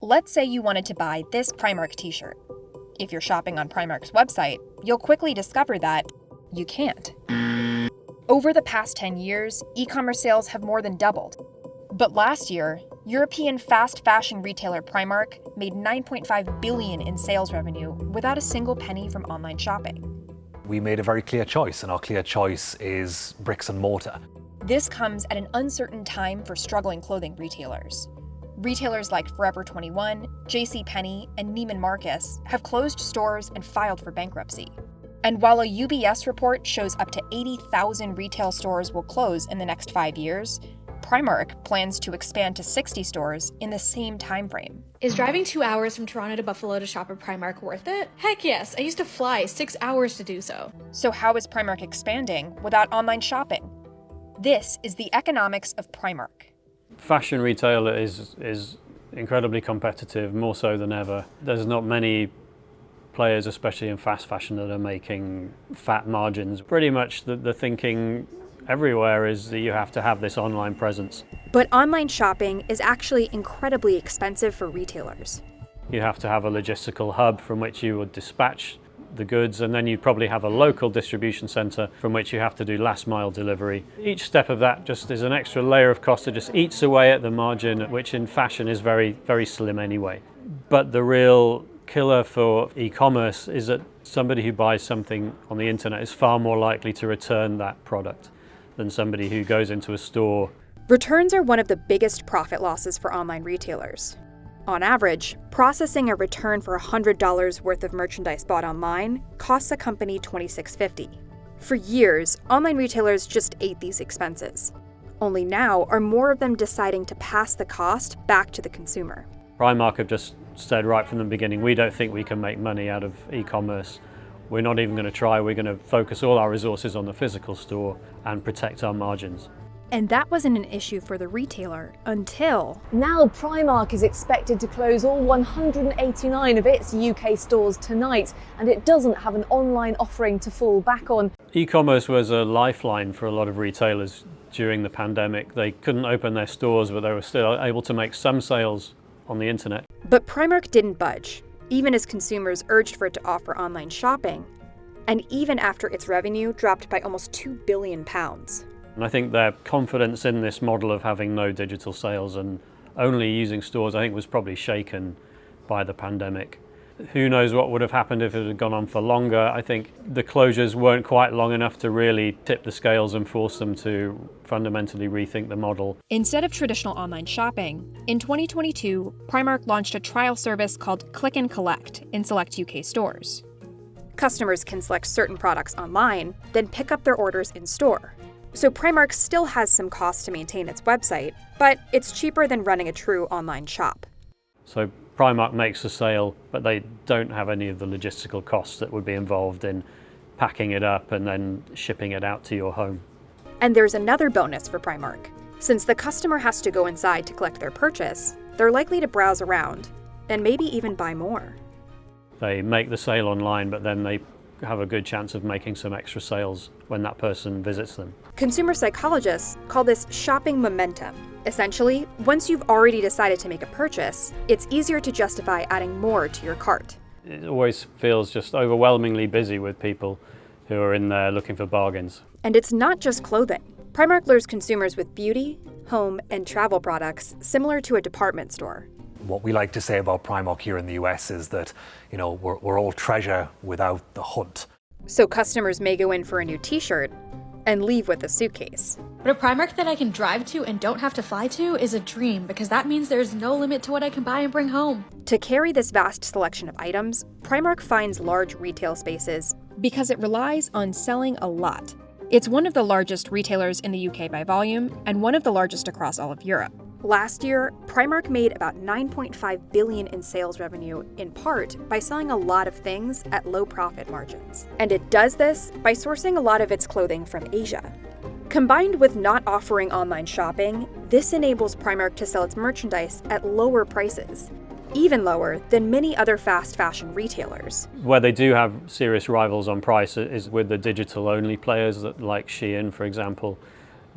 Let's say you wanted to buy this Primark t-shirt. If you're shopping on Primark's website, you'll quickly discover that you can't. Over the past 10 years, e-commerce sales have more than doubled. But last year, European fast fashion retailer Primark made $9.5 billion in sales revenue without a single penny from online shopping. We made a very clear choice, and our clear choice is bricks and mortar. This comes at an uncertain time for struggling clothing retailers. Retailers like Forever 21, JCPenney, and Neiman Marcus have closed stores and filed for bankruptcy. And while a UBS report shows up to 80,000 retail stores will close in the next 5 years, Primark plans to expand to 60 stores in the same timeframe. Is driving 2 hours from Toronto to Buffalo to shop at Primark worth it? Heck yes, I used to fly 6 hours to do so. So how is Primark expanding without online shopping? This is the economics of Primark. Fashion retail is incredibly competitive, more so than ever. There's not many players, especially in fast fashion, that are making fat margins. Pretty much the thinking everywhere is that you have to have this online presence. But online shopping is actually incredibly expensive for retailers. You have to have a logistical hub from which you would dispatch the goods, and then you'd probably have a local distribution centre from which you have to do last mile delivery. Each step of that just is an extra layer of cost that just eats away at the margin, which in fashion is very, very slim anyway. But the real killer for e-commerce is that somebody who buys something on the internet is far more likely to return that product than somebody who goes into a store. Returns are one of the biggest profit losses for online retailers. On average, processing a return for $100 worth of merchandise bought online costs a company $26.50. For years, online retailers just ate these expenses. Only now are more of them deciding to pass the cost back to the consumer. Primark have just said right from the beginning, we don't think we can make money out of e-commerce. We're not even going to try. We're going to focus all our resources on the physical store and protect our margins. And that wasn't an issue for the retailer until... Now Primark is expected to close all 189 of its UK stores tonight, and it doesn't have an online offering to fall back on. E-commerce was a lifeline for a lot of retailers during the pandemic. They couldn't open their stores, but they were still able to make some sales on the internet. But Primark didn't budge, even as consumers urged for it to offer online shopping, and even after its revenue dropped by almost £2 billion. And I think their confidence in this model of having no digital sales and only using stores, I think, was probably shaken by the pandemic. Who knows what would have happened if it had gone on for longer. I think the closures weren't quite long enough to really tip the scales and force them to fundamentally rethink the model. Instead of traditional online shopping, in 2022, Primark launched a trial service called Click and Collect in select UK stores. Customers can select certain products online, then pick up their orders in store. So Primark still has some costs to maintain its website, but it's cheaper than running a true online shop. So Primark makes a sale, but they don't have any of the logistical costs that would be involved in packing it up and then shipping it out to your home. And there's another bonus for Primark. Since the customer has to go inside to collect their purchase, they're likely to browse around and maybe even buy more. They make the sale online, but then they have a good chance of making some extra sales when that person visits them. Consumer psychologists call this shopping momentum. Essentially, once you've already decided to make a purchase, it's easier to justify adding more to your cart. It always feels just overwhelmingly busy with people who are in there looking for bargains. And it's not just clothing. Primark lures consumers with beauty, home, and travel products similar to a department store. What we like to say about Primark here in the US is that, we're all treasure without the hunt. So customers may go in for a new t-shirt and leave with a suitcase. But a Primark that I can drive to and don't have to fly to is a dream, because that means there's no limit to what I can buy and bring home. To carry this vast selection of items, Primark finds large retail spaces because it relies on selling a lot. It's one of the largest retailers in the UK by volume and one of the largest across all of Europe. Last year, Primark made about $9.5 billion in sales revenue, in part by selling a lot of things at low profit margins. And it does this by sourcing a lot of its clothing from Asia. Combined with not offering online shopping, this enables Primark to sell its merchandise at lower prices, even lower than many other fast fashion retailers. Where they do have serious rivals on price is with the digital-only players like Shein, for example.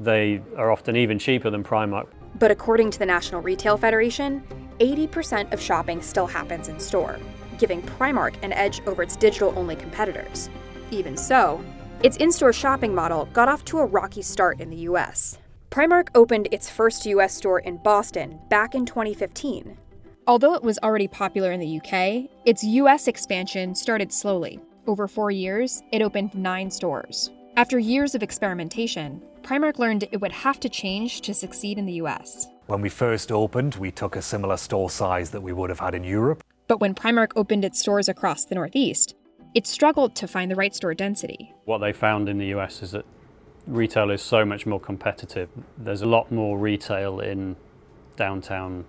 They are often even cheaper than Primark. But according to the National Retail Federation, 80% of shopping still happens in store, giving Primark an edge over its digital-only competitors. Even so, its in-store shopping model got off to a rocky start in the US. Primark opened its first US store in Boston back in 2015. Although it was already popular in the UK, its US expansion started slowly. Over 4 years, it opened 9 stores. After years of experimentation, Primark learned it would have to change to succeed in the US. When we first opened, we took a similar store size that we would have had in Europe. But when Primark opened its stores across the Northeast, it struggled to find the right store density. What they found in the US is that retail is so much more competitive. There's a lot more retail in downtown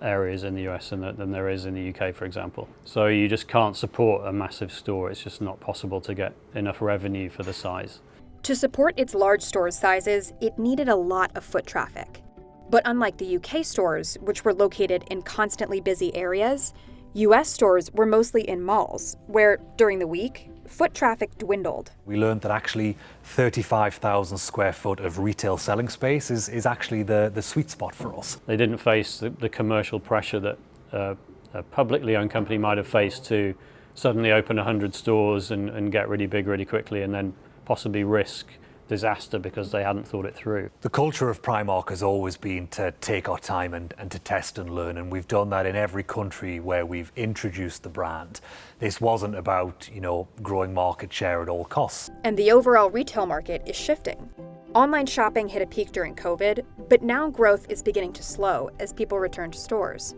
areas in the US than there is in the UK, for example. So you just can't support a massive store. It's just not possible to get enough revenue for the size. To support its large store sizes, it needed a lot of foot traffic. But unlike the UK stores, which were located in constantly busy areas, US stores were mostly in malls, where, during the week, foot traffic dwindled. We learned that actually 35,000 square foot of retail selling space is actually the sweet spot for us. They didn't face the commercial pressure that a publicly owned company might have faced to suddenly open 100 stores and get really big really quickly and then possibly risk disaster because they hadn't thought it through. The culture of Primark has always been to take our time and to test and learn, and we've done that in every country where we've introduced the brand. This wasn't about, growing market share at all costs. And the overall retail market is shifting. Online shopping hit a peak during COVID, but now growth is beginning to slow as people return to stores.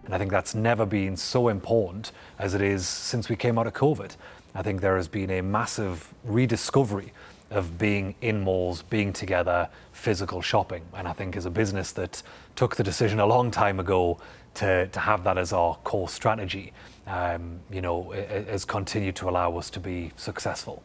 And I think that's never been so important as it is since we came out of COVID. I think there has been a massive rediscovery of being in malls, being together, physical shopping. And I think as a business that took the decision a long time ago to have that as our core strategy, has continued to allow us to be successful.